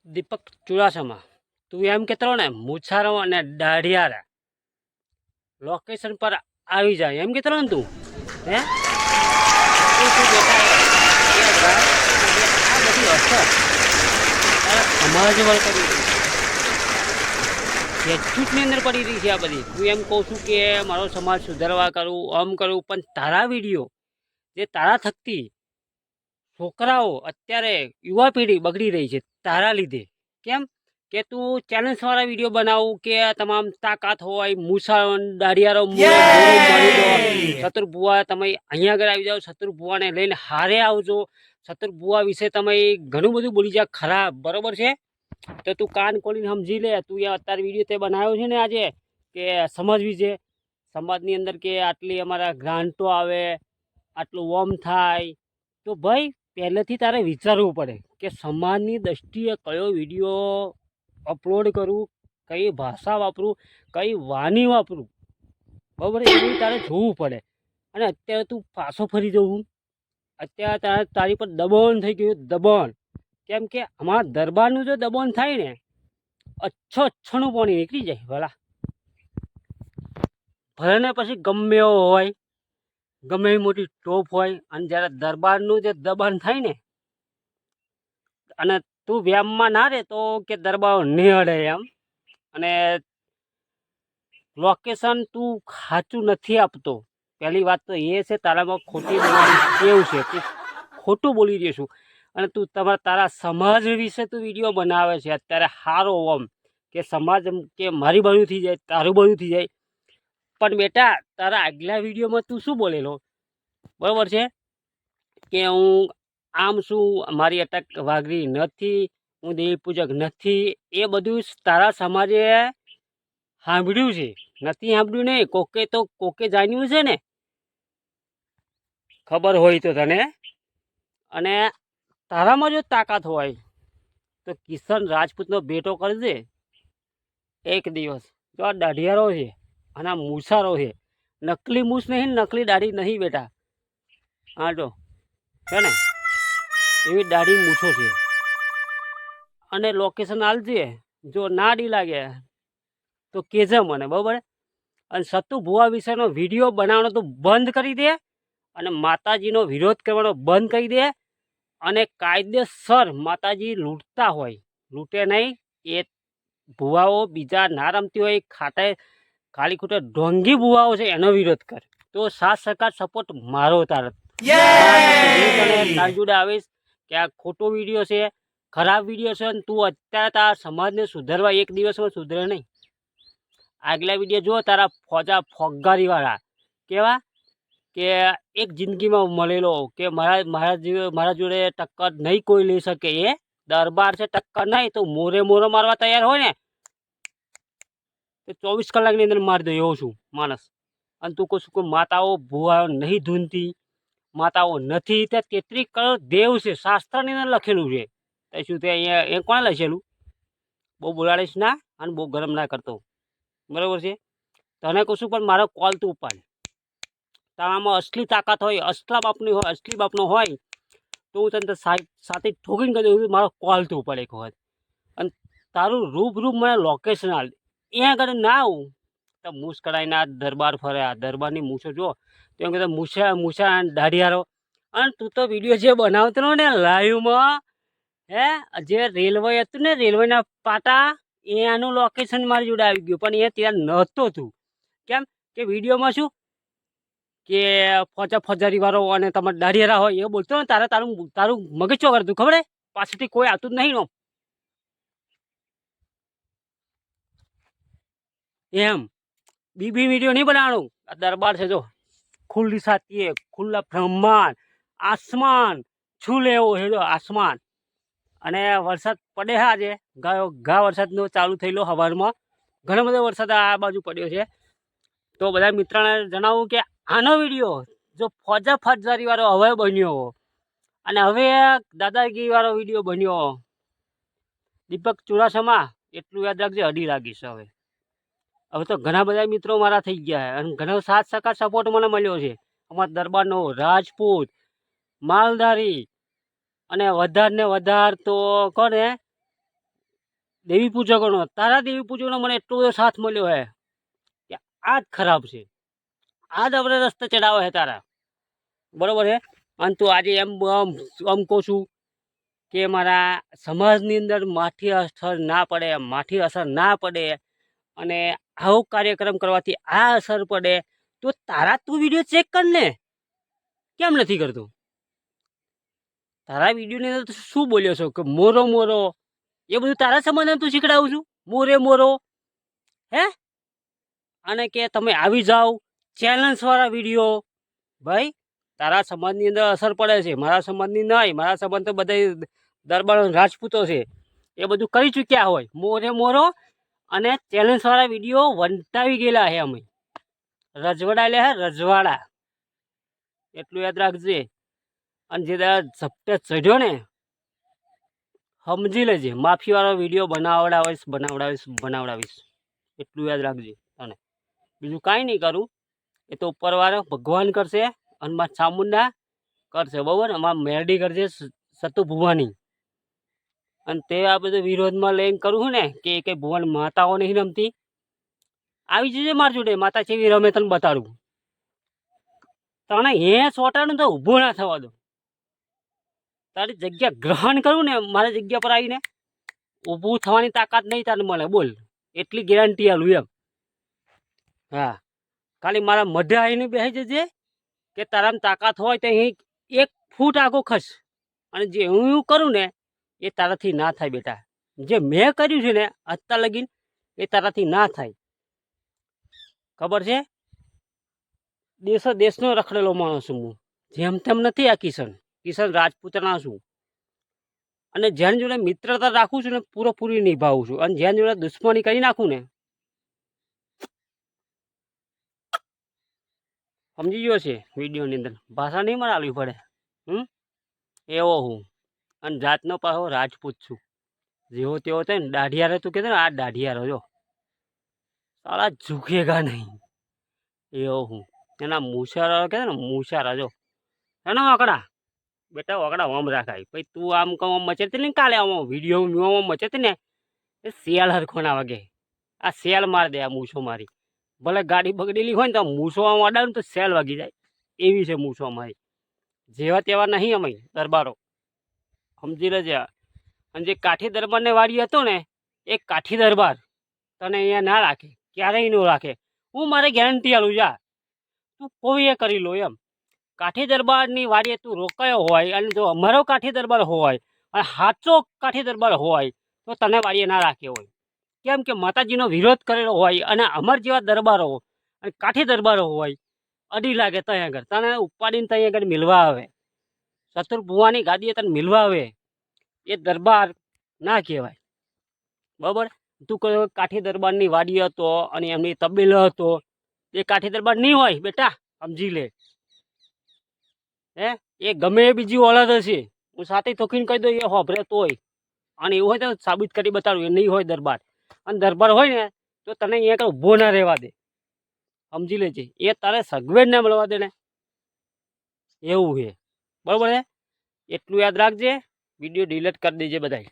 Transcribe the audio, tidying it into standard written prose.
દીપક ચુડાસમા, તું એમ કહેતો ને મુછારો અને દાઢિયારા લોકેશન પર આવી જાય એમ કહેતો ને તું હે તું બેટા એ આ બધી અસર તારા સમાજ પર કરી રહી છે, એજ્યુટની અંદર પડી રહી છે આ બધી. હું એમ કહું છું કે મારો સમાજ સુધારવા કરું આમ કરું, પણ તારા વિડીયો જે તારા થકતી છોકરાઓ અત્યારે યુવા પેઢી બગડી રહી છે તારા લીધે. કેમ કે તું ચેલેન્જવાળા વિડીયો બનાવું કે તમામ તાકાત હોય મુસા દાડિયારો શત્રુ ભુવા તમે અહીંયા આગળ આવી જાઓ, શત્રુ ભુવાને લઈને હારે આવજો, શત્રુ ભુવા વિશે તમે ઘણું બધું બોલી જા ખરાબ, બરોબર છે? તો તું કાન ખોલીને સમજી લે. તું અત્યારે વિડીયો તે બનાવ્યો છે ને આજે કે સમજવી છે સમાજની અંદર કે આટલી અમારા ગ્રાન્ટો આવે, આટલું ઓમ થાય, તો ભાઈ પહેલેથી તારે વિચારવું પડે કે સમાજની દૃષ્ટિએ કયો વિડીયો અપલોડ કરું, કઈ ભાષા વાપરું, કઈ વાણી વાપરું, બરાબર? એવું તારે જોવું પડે. અને અત્યારે તું પાછો ફરી જવું, અત્યારે તારી પર દબાણ થઈ ગયું, દબાણ. કેમ કે અમારા દરબારનું જો દબાણ થાય ને, અચ્છોનું પાણી નીકળી જાય ભલા ભલે ને પછી ગમે એવો હોય, ગમે એવી મોટી ટોપ હોય, અને જ્યારે દરબારનું જે દબાણ થાય ને, અને તું વ્યામમાં ના રહે તો કે દરબાર નહીં અડે એમ. અને લોકેશન તું સાચું નથી આપતો. પહેલી વાત તો એ છે, તારામાં ખોટી કેવું છે, તું ખોટું બોલી રહ્યો છું. અને તું તારા સમાજ વિશે તું વિડીયો બનાવે છે અત્યારે સારો ઓમ કે સમાજ કે મારી બાજુ થઈ જાય, તારું બાજુ થઈ જાય. પણ બેટા તારા આગલા વિડીયોમાં તું શું બોલેલો, બરાબર છે? કે હું આમ છું, મારી અટક વાઘરી નથી, હું દેવી પૂજક નથી. એ બધું તારા સમાજે સાંભળ્યું છે, નથી સાંભળ્યું નહીં. કોકે જાણ્યું છે ને, ખબર હોય તો તને. અને તારામાં જો તાકાત હોય તો કિશન રાજપૂતનો બેટો કરજે એક દિવસ. જો આ દાઢિયારો છે અને આ મૂછારો છે, નકલી મૂછ નહીં, નકલી દાઢી નહીં બેટા. હા જો છે ને એવી દાઢી મૂછો છે. અને લોકેશન આલજે, જો ના ડી લાગે તો કહેજે મને, બરાબર? અને સત્તુ ભુવા વિશેનો વિડીયો બનાવવાનો તો બંધ કરી દે, અને માતાજીનો વિરોધ કરવાનો બંધ કરી દે. અને કાયદેસર માતાજી લૂંટતા હોય, લૂંટે નહીં. એ ભુવાઓ બીજા ના રમતી હોય, ખાલી ખોટે ઢોંગી ભુવાઓ છે, એનો વિરોધ કર. તો સાથ સરકાર સપોર્ટ મારો તારે તાર જોડે આવીશ કે આ ખોટો વિડીયો છે, ખરાબ વિડીયો છે, અને તું અત્યારે તારા સમાજને સુધારવા એક દિવસમાં સુધરે નહીં. આગલા વિડીયો જો તારા ફોગારીવાળા કેવા કે એક જિંદગીમાં મળેલો કે મારા જોડે ટક્કર નહીં કોઈ લઈ શકે, એ દરબાર છે, ટક્કર નહીં તો મોરો મારવા તૈયાર હોય ને તો 24 કલાકની અંદર મારી દો એવો છું માણસ. અને તું કહું છું કે માતાઓ ભુવાઓ નહીં ધૂનતી, માતાઓ નથી, ત્યાં 33 કરોડ દેવ છે, શાસ્ત્રની અંદર લખેલું છે. તો શું તે અહીંયા એ કોણે લખેલું? બહુ બોલાડીશ ના અને બહુ ગરમ ના કરતો, બરાબર છે? તને કહું છું, પણ મારો કોલ તું ઉપાડ. તારામાં અસલી તાકાત હોય, અસલા બાપની હોય, અસલી બાપનો હોય તો હું તને સાથે ઠોકીને કહી દઉં, મારો કોલ તું ઉપાડ એક વખત. અને તારું રૂપ મને લોકેશન આલ. એ આગળ ના આવું તો મૂછ કઢાઈને આ દરબાર ફરે, આ દરબારની મૂછો જો તો એમ કહેતા મૂછા દાઢિયારો. અને તું તો વિડીયો જે બનાવતો ને લાઈવમાં, હે જે રેલવે હતું ને, રેલવેના પાટા, એનું લોકેશન મારી જોડે આવી ગયું, પણ એ ત્યાં નહોતો તું. કેમ કે વિડીયોમાં શું કે ફોજારી વાળો અને તમારે દાઢિયારા હોય એ બોલતો ને, તારું મગજ ચો કરતું ખબર હે? પાછળથી કોઈ આવતું જ નહીં નો એમ. બીબી વિડીયો નહીં બનાવવાનું. આ દરબાર છે જો, ખુલ્લી સાતીએ, ખુલ્લા બ્રહ્માંડ, આસમાન છું લેવો છે જો આસમાન. અને વરસાદ પડે છે આજે, ઘા વરસાદનો ચાલુ થયેલો સવારમાં, ઘણો બધો વરસાદ આ બાજુ પડ્યો છે. તો બધા મિત્રોને જણાવું કે આનો વિડીયો જો ફોજારી વાળો હવે બન્યો, અને હવે દાદાગીરી વાળો વિડીયો બન્યો દીપક ચુડાસમા, એટલું યાદ રાખજે, અડી લાગીશ. હવે તો ઘણા બધા મિત્રો મારા થઈ ગયા, અને ઘણો સાથ સહકાર સપોર્ટ મને મળ્યો છે અમારા દરબારનો, રાજપૂત, માલધારી, અને વધારે ને વધારે તો કોને દેવી પૂજકોનો, તારા દેવી પૂજકોનો મને એટલો બધો સાથ મળ્યો હે કે આ જ ખરાબ છે, આ જ આપણે રસ્તે ચડાવે છે તારા, બરોબર છે. અને તું આજે એમ કહું છું કે મારા સમાજની અંદર માઠી અસર ના પડે, માઠી અસર ના પડે, અને આવો કાર્યક્રમ કરવાથી આ અસર પડે, તો તારા તું વિડીયો ચેક કર ને, કેમ નથી કરતો? તારા વિડીયોની અંદર શું બોલ્યો છો કે મોરો મોરો, એ બધું તારા સંબંધને તું શીખડાવું છું, મોરે મોરો હે? અને કે તમે આવી જાઓ ચેલેન્જવાળા વિડીયો, ભાઈ તારા સમાજની અંદર અસર પડે છે, મારા સમાજની નહીં, મારા સંબંધ તો બધા દરબાર રાજપૂતો છે, એ બધું કરી ચૂક્યા હોય, મોરે મોરો અને ચેલેન્જવાળા વિડીયો વંટાવી ગયેલા છે અમે, રજવાડા લે હે રજવાડા, એટલું યાદ રાખજે. અને જે તારા ઝપટે ચઢ્યો ને, સમજી લેજે માફીવાળો વિડીયો બનાવડાવીશ, એટલું યાદ રાખજે. અને બીજું કાંઈ નહીં કરું, એ તો ઉપરવાળો ભગવાન કરશે અને મારા ચામુંડા કરશે, બરાબર. અમારા મેરડી કરશે સતુ ભુવાની. અને તે આ બધું વિરોધમાં લઈને કરું છું ને કે કંઈ ભુવન માતાઓ નહીં રમતી, આવી જજે મારી જોડે, માતા કેવી રમે તને બતાડું. તને હે સોટાનું તો ઊભો ના થવા દો, તારી જગ્યા ગ્રહણ કરું ને, મારી જગ્યા પર આવીને ઊભું થવાની તાકાત નહીં તારે મળે, બોલ, એટલી ગેરંટી આલું એમ. હા, ખાલી મારા મઢે આવીને બેસી જજે કે તારામાં તાકાત હોય તો અહીં 1 ફૂટ આગો ખસ, અને જે હું કરું ને એ તારાથી ના થાય બેટા, જે મેં કર્યું છે ને અત્યાર લગીન એ તારાથી ના થાય, ખબર છે? દેશનો રખડેલો માણસ છું હું, જેમ તેમ નથી. આ કિશન રાજપૂતના છું, અને જેની જોડે મિત્રતા રાખું છું ને પૂરેપૂરી નિભાવું છું, અને જેની જોડે દુશ્મની કરી નાખું ને, સમજી ગયો છે વિડીયોની અંદર, ભાષા નહીં મારે આવવી પડે. એવો હું, અને જાતનો પાછો રાજપૂત છું, જેવો તેવો થાય ને દાઢિયારો, તું કહેતો ને આ દાઢિયારો જો સાલા ઝૂકેગા નહીં, એવો હું. એના મૂછારા કહેતો ને મૂછારા જો એના વાકડા, બેટા વાકડા આમ રાખાય. પછી તું આમ કહું આમ મચેતી ને, કાલે આમ વિડીયો મચેતી ને એ શિયાળ હરખો ના વાગે, આ સેલ માર દે આ મૂછો મારી, ભલે ગાડી બગડેલી હોય ને તો મૂછો આમ અડાડે ને તો સેલ વાગી જાય, એવી છે મૂછો અમારી, જેવા તેવા નહીં અમે દરબારો, સમજી લેજે. અને જે કાઠી દરબારને વાડી હતો ને એ કાઠી દરબાર તને અહીંયા ના રાખે, ક્યારેય ન રાખે, હું મારે ગેરંટી આલું, જા તું કોઈ એ કરી લો એમ. કાઠી દરબારની વાડીએ તું રોકાયો હોય, અને જો અમારો કાઠી દરબાર હોય અને સાચો કાઠી દરબાર હોય તો તને વાડીએ ના રાખ્યો હોય, કેમ કે માતાજીનો વિરોધ કરેલો હોય, અને અમર જેવા દરબારો અને કાઠી દરબારો હોય, અડી લાગે ત્યાં આગળ તને ઉપાડીને ત્યાં આગળ મિલવા આવે, સતુર ભુવાની ગાદીએ તને મિલવા આવે, એ દરબાર ના કહેવાય, બરાબર. તું કહ્યું કાઠી દરબારની વાડી હતો અને એમની તબેલો હતો, એ કાઠી દરબાર નહીં હોય બેટા, સમજી લે. એ ગમે એ બીજી ઓલાદ હશે, હું સાથે થોકીને કહી દઉં, એ હોભરે તોય, અને એવું હોય તો સાબિત કરી બતાડું એ નહીં હોય દરબાર. અને દરબાર હોય ને તો તને અહીંયા આગળ ઊભો ના રહેવા દે, સમજી લેજે. એ તારે સગવેડ ના મળવા દે ને, એવું છે, બરાબર છે. એટલું યાદ રાખજે, વિડીયો ડિલીટ કરી દેજે બધાય.